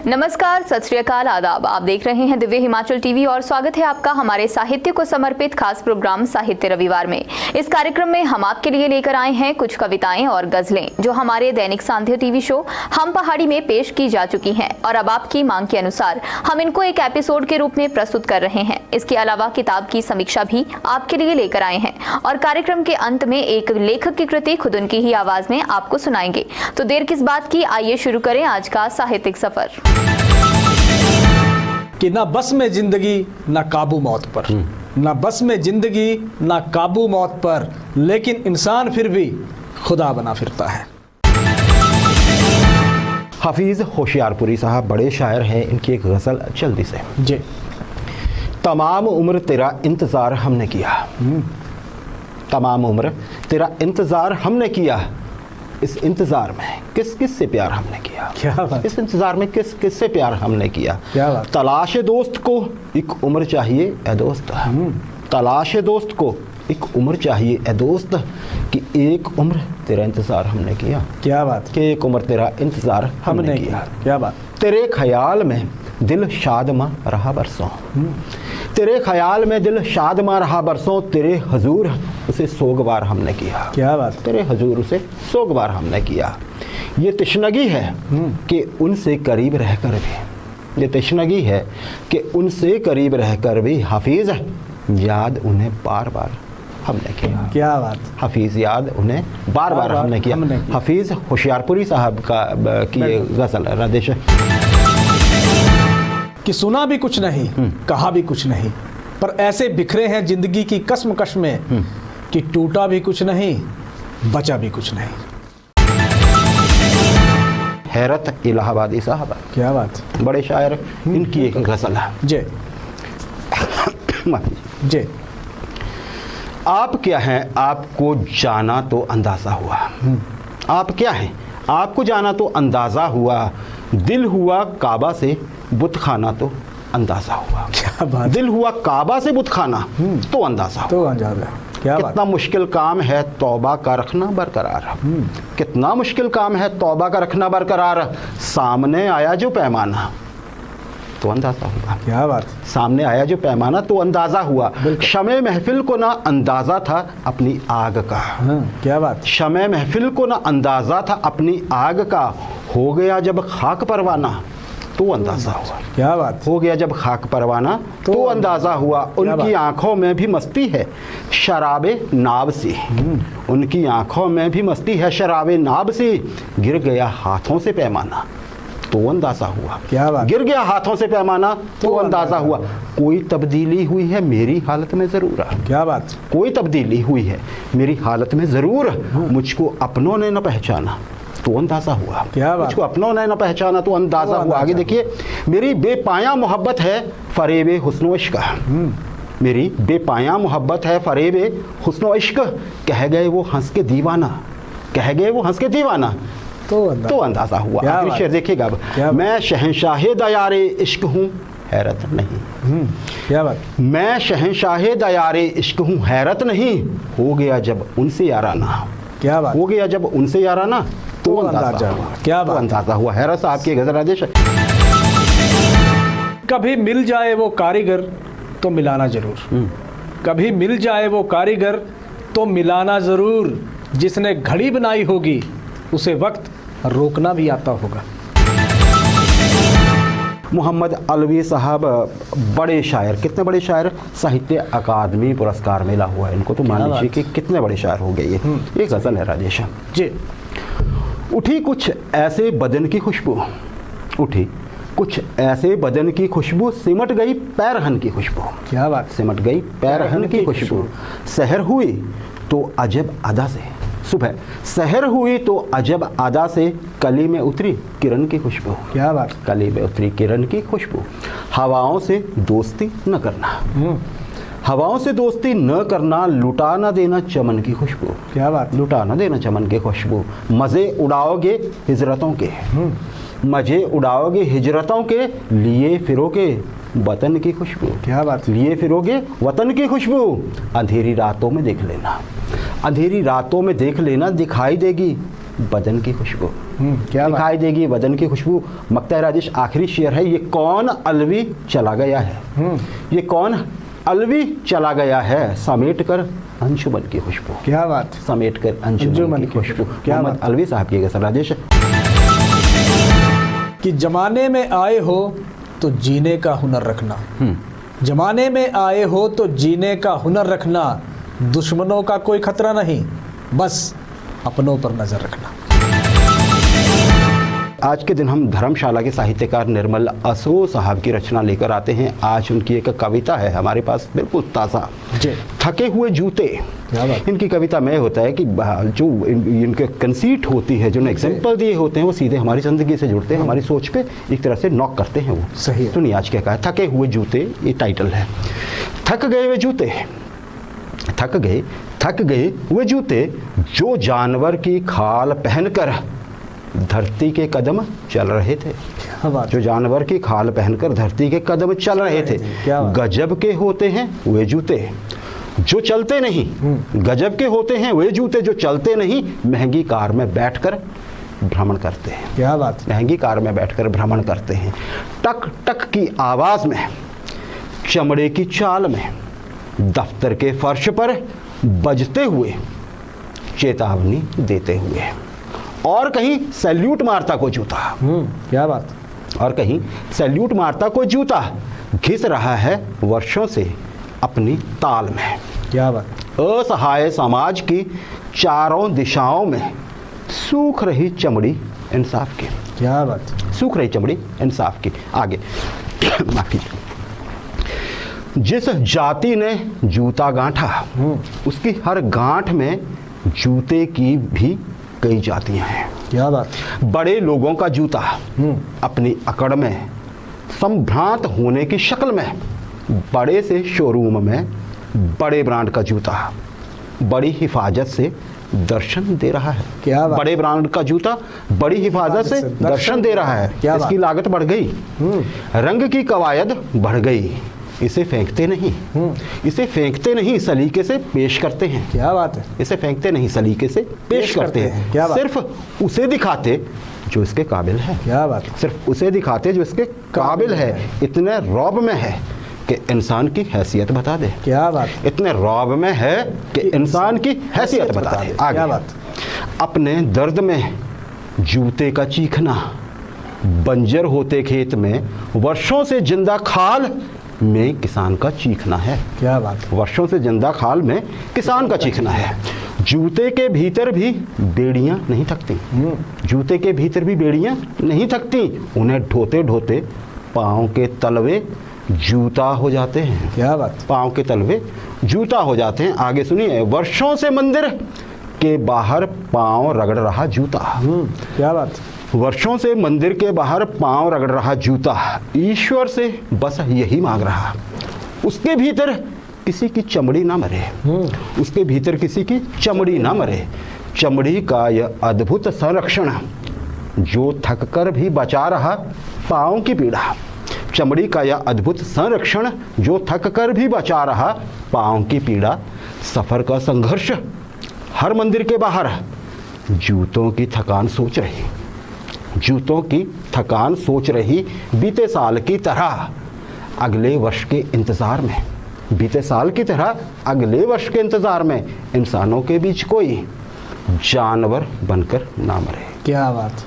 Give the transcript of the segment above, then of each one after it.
नमस्कार, सत श्री अकाल, आदाब। आप देख रहे हैं दिव्य हिमाचल टीवी और स्वागत है आपका हमारे साहित्य को समर्पित खास प्रोग्राम साहित्य रविवार में। इस कार्यक्रम में हम आपके लिए लेकर आए हैं कुछ कविताएं और गजलें जो हमारे दैनिक सांध्य टीवी शो हम पहाड़ी में पेश की जा चुकी हैं और अब आपकी मांग के अनुसार हम इनको एक एपिसोड के रूप में प्रस्तुत कर रहे हैं। इसके अलावा किताब की समीक्षा भी आपके लिए लेकर आए हैं और कार्यक्रम के अंत में एक लेखक की कृति खुद उनकी ही आवाज में आपको सुनाएंगे। तो देर किस बात की, आइए शुरू करें आज का साहित्यिक सफर। कि ना बस में जिंदगी ना काबू मौत पर, ना बस में जिंदगी ना काबू मौत पर, लेकिन इंसान फिर भी खुदा बना फिरता है। हाफिज होशियारपुरी साहब बड़े शायर हैं। इनकी एक गज़ल जल्दी से। जी। तमाम उम्र तेरा इंतज़ार हमने किया, तमाम उम्र तेरा इंतज़ार हमने किया, इस इंतज़ार में किस किस से प्यार हमने किया। क्या बात। इस इंतज़ार में किस किस से प्यार हमने किया। क्या बात। तलाश दोस्त को एक उम्र चाहिए ए दोस्त, तलाश दोस्त को एक उम्र चाहिए ए दोस्त, कि एक उम्र तेरा इंतज़ार हमने किया। क्या बात। कि एक उम्र तेरा इंतज़ार हमने किया। क्या बात। तेरे ख्याल में दिल शादमा रहा बरसों, तेरे ख्याल में दिल शादमा रहा बरसों, तेरे हजूर उसे सोगवार हमने किया। क्या बात। तेरे हजूर उसे सोगवार हमने किया। ये तशनगी है कि उनसे करीब रहकर भी, ये तशनगी है कि उनसे करीब रहकर भी हाफिज याद उन्हें बार बार हमने किया। क्या बात। हाफिज याद उन्हें बार बार हमने किया। हाफिज होशियारपुरी साहब की ये गज़ल राधेश। कि सुना भी कुछ नहीं, कहा भी कुछ नहीं, पर ऐसे बिखरे हैं जिंदगी की कश्मकश में कि टूटा भी कुछ नहीं, बचा भी कुछ नहीं। हैरत इलाहाबादी साहब। क्या बात। बड़े शायर। इनकी एक गज़ल है। जी जी। आप क्या हैं आपको जाना तो अंदाज़ा हुआ, आप क्या हैं आपको जाना तो अंदाज़ा हुआ, दिल हुआ काबा से बुत खाना तो अंदाज़ा हुआ। क्या बात। दिल हुआ काबा से बुत खाना तो अंदाज़ा हुआ। तो अंदाज़ा। क्या बात। कितना मुश्किल काम है तौबा का रखना बरकरार, कितना मुश्किल काम है तौबा का रखना बरकरार, सामने आया जो पैमाना तो अंदाज़ा हुआ। क्या बात। सामने आया जो पैमाना तो अंदाज़ा हुआ, शमे महफिल को ना अंदाज़ा था अपनी आग का। क्या बात। शमे महफिल को ना अंदाज़ा था अपनी आग का, हो गया जब खाक परवाना तो अंदाज़ा हुआ। क्या बात। हो गया जब खाक परवाना तो अंदाज़ा हुआ, उनकी आंखों में भी मस्ती है शराबे नाब सी, उनकी आंखों में भी मस्ती है शराबे नाब सी, गिर गया हाथों से पैमाना तो अंदाज़ा हुआ। क्या बात। गिर गया हाथों से पैमाना तो अंदाज़ा हुआ, कोई तब्दीली हुई है मेरी हालत में ज़रूर। क्या बात। कोई तब्दीली हुई है मेरी हालत में ज़रूर, मुझको अपनों ने न पहचाना तो अंदाज़ा हुआ। क्या बात। मुझको अपनों ने न पहचाना तो अंदाज़ा हुआ। आगे देखिए, मेरी बेपाया मोहब्बत है फरेबे हुस्नो इश्क, मेरी बेपाया मोहब्बत है फरेबे हुस्नो इश्क, कह गए वो हंस के दीवाना, कह गए वो हंस के दीवाना तो अंदाज़ा हुआ। आखिरी शेर देखिएगा अब, मैं शहंशाहे दयारे इश्क हूँ हैरत नहीं। क्या बात। मैं शहंशाहे दयारे इश्क हूँ हैरत नहीं, हो गया जब उनसे याराना। क्या बात। हो गया जब उनसे याराना तो अंदाज़ा हुआ। क्या बात। तो अंदाज़ा हुआ। हैरत साहब की गज़ल राजेश। कभी मिल जाए वो कारीगर तो मिलाना जरूर, कभी मिल जाए वो कारीगर तो मिलाना ज़रूर, जिसने घड़ी बनाई होगी उसे वक्त रोकना भी आता होगा। मोहम्मद अलवी साहब बड़े शायर, कितने बड़े शायर, साहित्य अकादमी पुरस्कार मिला हुआ है इनको, तो मान लीजिए कि कितने बड़े शायर हो गए। ये गज़ल है राजेश जी। उठी कुछ ऐसे बदन की खुशबू, उठी कुछ ऐसे बदन की खुशबू, सिमट गई पैरहन की खुशबू। क्या बात। सिमट गई पैरहन की खुशबू, सहर हुई तो अजब अदा से, सुबह सहर हुई तो अजब अदा से, कली में उतरी किरण की खुशबू। क्या बात। कली में उतरी किरण की खुशबू, हवाओं से दोस्ती न करना, हवाओं से दोस्ती न करना, लुटा न देना चमन की खुशबू। क्या बात। लुटा न देना चमन की खुशबू, मज़े उड़ाओगे हिजरतों के, मज़े उड़ाओगे हिजरतों के, लिए फिरोगे वतन की खुशबू। क्या बात। लिए फिरोगे वतन की खुशबू, अंधेरी रातों में देख लेना, अंधेरी रातों में देख लेना, दिखाई देगी बदन की खुशबू। क्या बात। दिखाई देगी बदन की खुशबू। मकता है राजेश, आखिरी शेर है, ये कौन अलवी चला गया है, ये कौन अलवी चला गया है, समेट कर अंशुमन की खुशबू। क्या बात। समेट कर अंशुमन की खुशबू। क्या मोहम्मद अलवी साहब की गज़ल राजेश। कि जमाने में आए हो तो जीने का हुनर रखना, जमाने में आए हो तो जीने का हुनर रखना, दुश्मनों का कोई खतरा नहीं, बस अपनों पर नजर रखना। आज के दिन हम धर्मशाला के साहित्यकार निर्मल असो साहब की रचना लेकर आते हैं। आज उनकी एक कविता है हमारे पास, बिल्कुल ताज़ा, जी। थके हुए जूते। क्या बात। इनकी कविता में होता है कि जो इनके कंसीट होती है, जो एग्जाम्पल दिए होते हैं, वो सीधे हमारी ज़िंदगी से जुड़ते हैं, हमारी सोच पे एक तरह से नॉक करते हैं वो। सही है। सुनिए आज क्या कहा है, थके हुए जूते, ये टाइटल है। थक गए वे जूते, थक गए वे जूते, जो जानवर की खाल पहनकर धरती के कदम चल रहे थे। क्या बात। जो जानवर की खाल पहनकर धरती के कदम चल रहे थे। क्या बात। गजब के होते हैं वे जूते जो चलते नहीं, गजब के होते हैं वे जूते जो चलते नहीं, महंगी कार में बैठकर भ्रमण करते हैं। क्या बात। महंगी कार में बैठकर भ्रमण करते हैं। टक टक की आवाज में, चमड़े की चाल में, दफ्तर के फर्श पर बजते हुए, चेतावनी देते हुए, और कहीं सैल्यूट मारता को जूता। क्या बात। और कहीं सैल्यूट मारता को जूता घिस रहा है वर्षों से अपनी ताल में। क्या बात। असहाय समाज की चारों दिशाओं में सूख रही चमड़ी इंसाफ की। क्या बात। सूख रही चमड़ी इंसाफ की। आगे माफ कीजिए। जिस जाति ने जूता गांठा, उसकी हर गांठ में जूते की भी कई जातियां हैं। क्या बात। बड़े लोगों का जूता अपनी अकड़ में, संभ्रांत होने की शक्ल में, बड़े से शोरूम में बड़े ब्रांड का जूता बड़ी हिफाजत से दर्शन दे रहा है। क्या बात। बड़े ब्रांड का जूता बड़ी हिफाजत से दर्शन दे रहा है। क्या इसकी बात। लागत बढ़ गई, रंग की कवायद बढ़ गई, इसे फेंकते नहीं, इसे फेंकते नहीं, सलीके से पेश करते हैं। क्या बात है। इसे फेंकते नहीं, सलीके से पेश करते हैं। क्या बात। सिर्फ उसे दिखाते जो इसके काबिल है। क्या बात। सिर्फ उसे दिखाते जो इसके काबिल है। इतने रौब में है कि इंसान की हैसियत बता दे। क्या बात। इतने रौब में है कि इंसान की हैसियत बता दे। क्या आगे, बात। अपने दर्द में जूते का चीखना, बंजर होते खेत में वर्षों से जिंदा खाल में किसान का चीखना है। क्या बात। वर्षों से जिंदा खाल में किसान का चीखना है। जूते के भीतर भी बेड़ियां नहीं थकती, जूते के भीतर भी बेड़ियां नहीं थकती, उन्हें ढोते ढोते पाँव के तलवे जूता हो जाते हैं। क्या बात। पाँव के तलवे जूता हो जाते हैं। आगे सुनिए। वर्षों से मंदिर के बाहर पाँव रगड़ रहा जूता। क्या बात। वर्षों से मंदिर के बाहर पांव रगड़ रहा जूता ईश्वर से बस यही मांग रहा, उसके भीतर किसी की चमड़ी ना मरे, उसके भीतर किसी की चमड़ी ना मरे। चमड़ी का यह अद्भुत संरक्षण जो थक कर भी बचा रहा पाँव की पीड़ा। चमड़ी का यह अद्भुत संरक्षण जो थक कर भी बचा रहा पाँव की पीड़ा। सफर का संघर्ष, हर मंदिर के बाहर जूतों की थकान सोच रही, जूतों की थकान सोच रही, बीते साल की तरह अगले वर्ष के इंतज़ार में, बीते साल की तरह अगले वर्ष के इंतज़ार में इंसानों के बीच कोई जानवर बनकर ना मरे। क्या बात।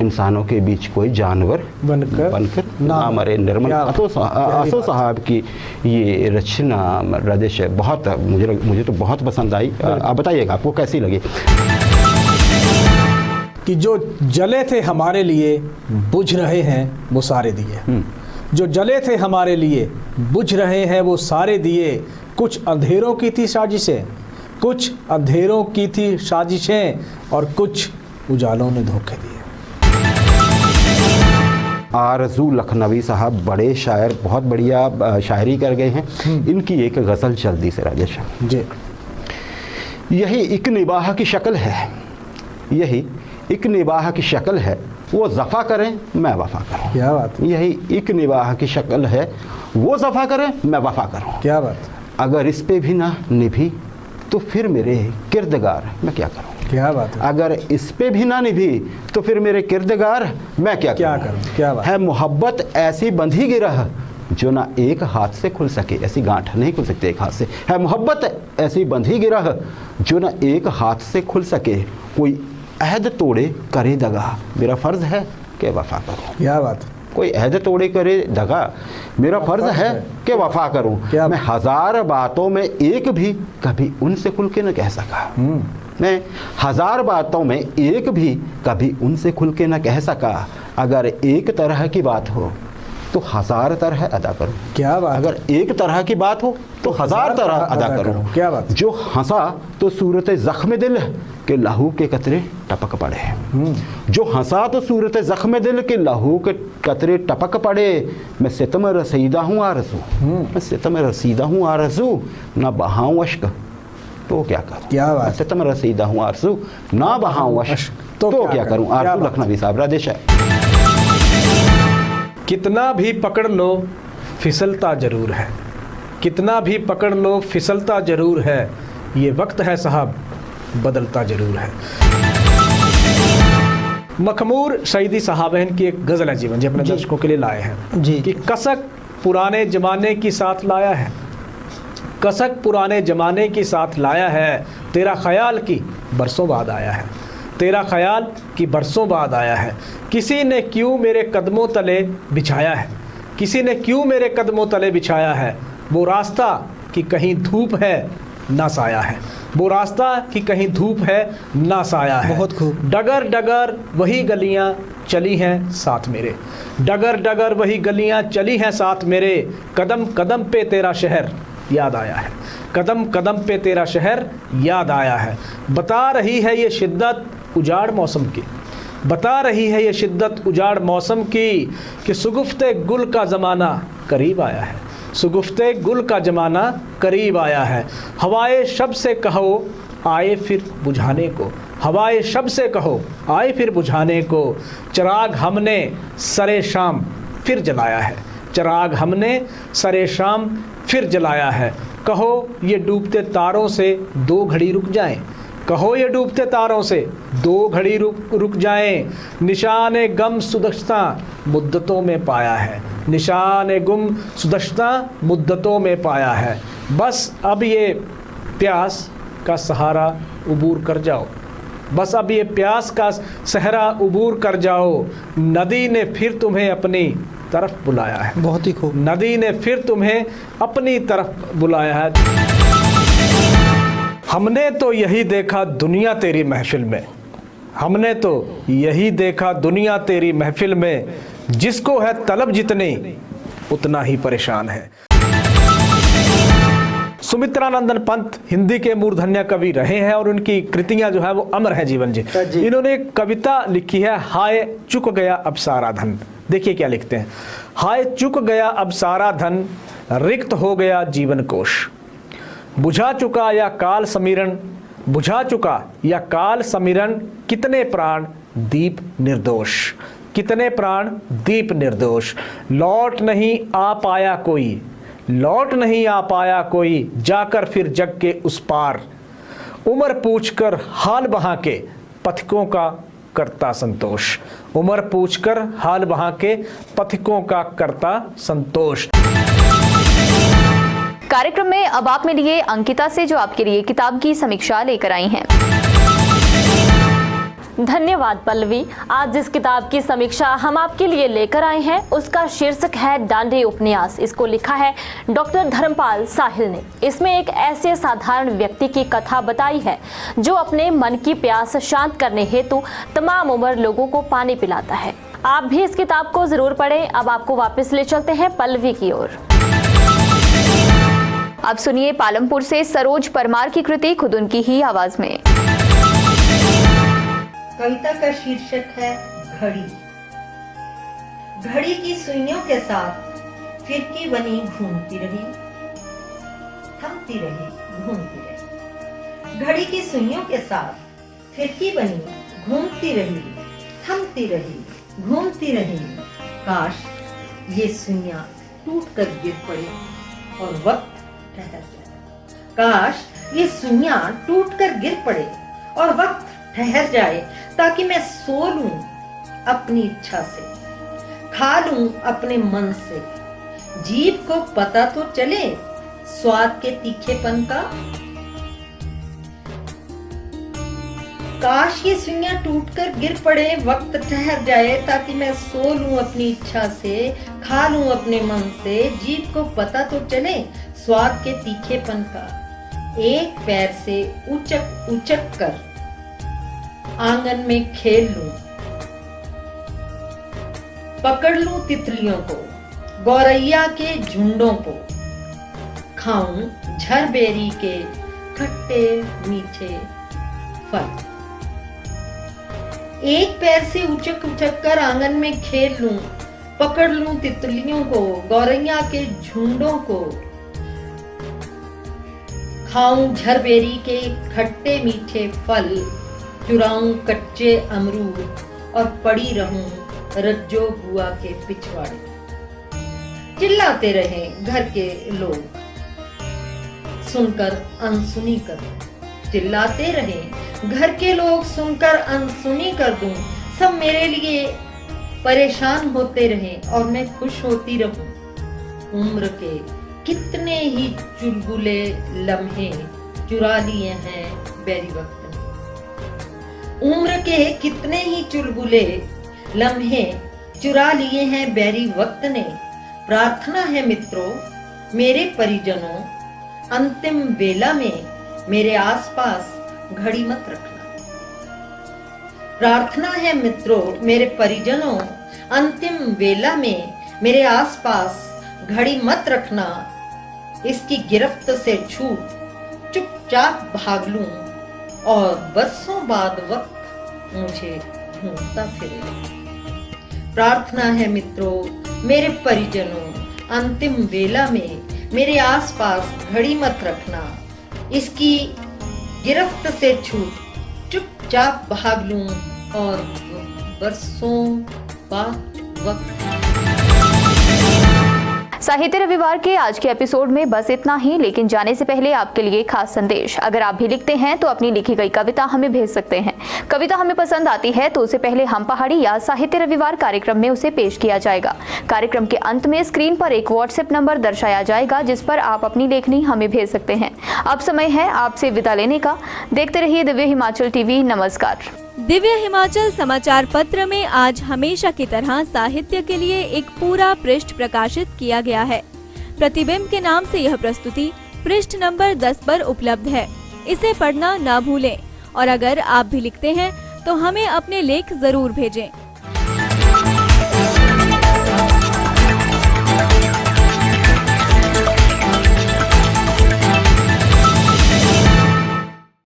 इंसानों के बीच कोई जानवर बनकर ना मरे। निर्मल असो साहब की ये रचना राजेश बहुत मुझे तो बहुत पसंद आई। आप बताइएगा आपको कैसी लगी। कि जो जले थे हमारे लिए बुझ रहे हैं वो सारे दिए, जो जले थे हमारे लिए बुझ रहे हैं वो सारे दिए। कुछ अंधेरों की थी साजिशें, कुछ अंधेरों की थी साजिशें, और कुछ उजालों ने धोखे दिए। आरज़ू लखनवी साहब बड़े शायर, बहुत बढ़िया शायरी कर गए हैं। इनकी एक गज़ल जल्दी से राजेश जी। यही एक निबाह की शक्ल है, यही एक निबाह की शक्ल है, वो ज़फ़ा करें मैं वफ़ा करूं। क्या बात। यही एक निबाह की शक्ल है, वो ज़फ़ा करें मैं वफ़ा करूं। क्या बात। अगर इस पे भी ना निभी तो फिर मेरे किरदगार मैं क्या करूं। क्या बात है। अगर इस पे भी ना निभी तो फिर मेरे किरदगार मैं क्या करूं? क्या बात है। मोहब्बत ऐसी बंधी गिरह जो ना एक हाथ से खुल सके, ऐसी गांठ नहीं खुल सकती एक हाथ से। है मोहब्बत ऐसी बंधी गिरह जो ना एक हाथ से खुल सके, कोई अहद तोड़े करे दगा, मेरा फर्ज है कि वफा करूं। क्या बात। कोई अहद तोड़े करे दगा, मेरा फर्ज है कि वफा करूं। मैं हजार बातों में एक भी कभी उनसे खुल के न कह सका, मैं हजार बातों में एक भी कभी उनसे खुल के न कह सका। अगर एक तरह की बात हो तो हजार तरह अदा करूं। क्या बात। अगर एक तरह की बात हो तो हजार तरह अदा करूं। क्या बात। जो हंसा तो सूरत जख्म दिल के लहू के कतरे टपक पड़े, जो हंसा तो सूरत जख्म दिल के लहू के कतरे टपक पड़े। मैं सितम रसीदा हूँ आरज़ू, मैं सितम रसीदा हूँ आरज़ू, ना बहाऊं अश्क तो क्या करूं। क्या बात। सितम रसीदा हूँ आरज़ू, ना बहाऊं अश्क तो क्या करूं। आरज़ू लखनवी साहब, राधेश। कितना भी पकड़ लो फिसलता जरूर है, कितना भी पकड़ लो फिसलता जरूर है, ये वक्त है साहब बदलता जरूर है। मखमूर शहीदी साहबहन की एक गज़ल है जीवन जी, अपने दर्शकों के लिए लाए हैं जी कि कसक पुराने जमाने की साथ लाया है, कसक पुराने जमाने की साथ लाया है, तेरा ख्याल की बरसों बाद आया है, तेरा ख्याल कि बरसों बाद आया है। किसी ने क्यों मेरे कदमों तले बिछाया है, किसी ने क्यों मेरे कदमों तले बिछाया है, वो रास्ता कि कहीं धूप है ना साया है, वो रास्ता कि कहीं धूप है ना साया है। बहुत खूब। डगर डगर वही गलियां चली हैं साथ मेरे, डगर डगर वही गलियां चली हैं साथ मेरे, कदम कदम पे तेरा शहर याद आया है, कदम कदम पे तेरा शहर याद आया है। बता रही है ये शिद्दत उजाड़ मौसम की, बता रही है ये शिद्दत उजाड़ मौसम की, कि सुगुफ्ते गुल का ज़माना करीब आया है, सुगुफ्ते गुल का ज़माना करीब आया है। हवाए शब से कहो आए फिर बुझाने को, हवाए शब से कहो आए फिर बुझाने को, चिराग हमने सरे शाम फिर जलाया है, चिराग हमने सरे शाम फिर जलाया है। कहो ये डूबते तारों से दो घड़ी रुक जाएं, कहो ये डूबते तारों से दो घड़ी रुक जाएं, निशान गम सुदश्ता मुद्दतों में पाया है, निशान गुम सुदश्ता मुद्दतों में पाया है। बस अब ये प्यास का सहारा उबूर कर जाओ, बस अब ये प्यास का सहरा उबूर कर जाओ, नदी ने फिर तुम्हें अपनी तरफ बुलाया है, बहुत ही खूब। नदी ने फिर तुम्हें अपनी तरफ बुलाया है। हमने तो यही देखा दुनिया तेरी महफिल में, हमने तो यही देखा दुनिया तेरी महफिल में, जिसको है तलब जितनी उतना ही परेशान है। सुमित्रानंदन पंत हिंदी के मूर्धन्य कवि रहे हैं और उनकी कृतियां जो है वो अमर है जीवन जी। इन्होंने एक कविता लिखी है, हाय चुक गया अब सारा धन। देखिए क्या लिखते हैं, हाय चुक गया अब सारा धन, रिक्त हो गया जीवन कोश, बुझा चुका या काल समीरण, बुझा चुका या काल समीरण, कितने प्राण दीप निर्दोष, कितने प्राण दीप निर्दोष। लौट नहीं आ पाया कोई, लौट नहीं आ पाया कोई, जाकर फिर जग के उस पार, उम्र पूछकर हाल वहां के पथिकों का करता संतोष, उम्र पूछकर हाल वहां के पथिकों का करता संतोष। कार्यक्रम में अब आप मिलिए अंकिता से, जो आपके लिए किताब की समीक्षा लेकर आई हैं। धन्यवाद पल्लवी। आज जिस किताब की समीक्षा हम आपके लिए लेकर आए हैं उसका शीर्षक है डांडे उपन्यास। इसको लिखा है डॉक्टर धर्मपाल साहिल ने। इसमें एक ऐसे साधारण व्यक्ति की कथा बताई है जो अपने मन की प्यास शांत करने हेतु तमाम उम्र लोगों को पानी पिलाता है। आप भी इस किताब को जरूर पढ़ें। अब आपको वापस ले चलते हैं पल्लवी की ओर। अब सुनिए पालमपुर से सरोज परमार की कृति खुद उनकी ही आवाज में। कविता का शीर्षक है घड़ी। घड़ी की सुइयों के साथ फिरकी बनी घूमती रही, थमती रही, घूमती रही। घड़ी की सुइयों के साथ फिरकी बनी घूमती रही, थमती रही, घूमती रही। काश ये सुइयां टूट कर गिर पड़े और वक्त ठहर जाए। काश ये सुइयां टूट कर गिर पड़े और वक्त ठहर जाए ताकि मैं सो लूं अपनी इच्छा से, खा लूं अपने मन से, जीभ को पता तो चले स्वाद के तीखेपन का। काश ये सुइयां टूटकर गिर पड़े, वक्त ठहर जाए ताकि मैं सो लूं अपनी इच्छा से, खा लूं अपने मन से, जीभ को पता तो चले स्वाद के तीखेपन का। एक पैर से उचक उचक कर आंगन में खेल लूं, पकड़ लूं तितलियों को, गौरैया के झुंडों को, खाऊं झरबेरी के खट्टे मीठे फल। एक पैर से उचक उचक कर आंगन में खेल लूं, पकड़ लूं तितलियों को, गौरैया के झुंडों को, खाऊं झरबेरी के खट्टे मीठे फल, चुराऊं कच्चे अमरूद और पड़ी रहूं रज्जो बुआ के पिछवाड़े। चिल्लाते रहे घर के लोग, सुनकर अनसुनी कर दूं। चिल्लाते रहे घर के लोग, सुनकर अनसुनी कर दूं। सब मेरे लिए परेशान होते रहें और मैं खुश होती रहूं। उम्र के कितने ही चुलबुले लम्हे चुरा लिए हैं बैरी वक्त ने। उम्र के कितने ही चुलबुले लम्हे चुरा लिए हैं बैरी वक्त ने। प्रार्थना है मित्रों मेरे परिजनों, अंतिम वेला में मेरे आसपास घड़ी मत रखना। प्रार्थना है मित्रों मेरे परिजनों, अंतिम वेला में मेरे आसपास घड़ी मत रखना। इसकी गिरफ्त से छूट चुपचाप भाग लूं और बरसों बाद वक्त मुझे ढूंढता फिरे। प्रार्थना है मित्रों मेरे परिजनों, अंतिम वेला में मेरे आसपास घड़ी मत रखना। इसकी गिरफ्त से छूट चुपचाप भाग लूं और बरसों बाद वक्त। साहित्य रविवार के आज के एपिसोड में बस इतना ही, लेकिन जाने से पहले आपके लिए खास संदेश। अगर आप भी लिखते हैं तो अपनी लिखी गई कविता हमें भेज सकते हैं। कविता हमें पसंद आती है तो उसे पहले हम पहाड़ी या साहित्य रविवार कार्यक्रम में उसे पेश किया जाएगा। कार्यक्रम के अंत में स्क्रीन पर एक व्हाट्सएप नंबर दर्शाया जाएगा जिस पर आप अपनी लेखनी हमें भेज सकते हैं। अब समय है आपसे विदा लेने का। देखते रहिए दिव्य हिमाचल टीवी। नमस्कार। दिव्य हिमाचल समाचार पत्र में आज हमेशा की तरह साहित्य के लिए एक पूरा पृष्ठ प्रकाशित किया गया है। प्रतिबिंब के नाम से यह प्रस्तुति पृष्ठ नंबर 10 पर उपलब्ध है। इसे पढ़ना ना भूलें और अगर आप भी लिखते हैं तो हमें अपने लेख जरूर भेजें।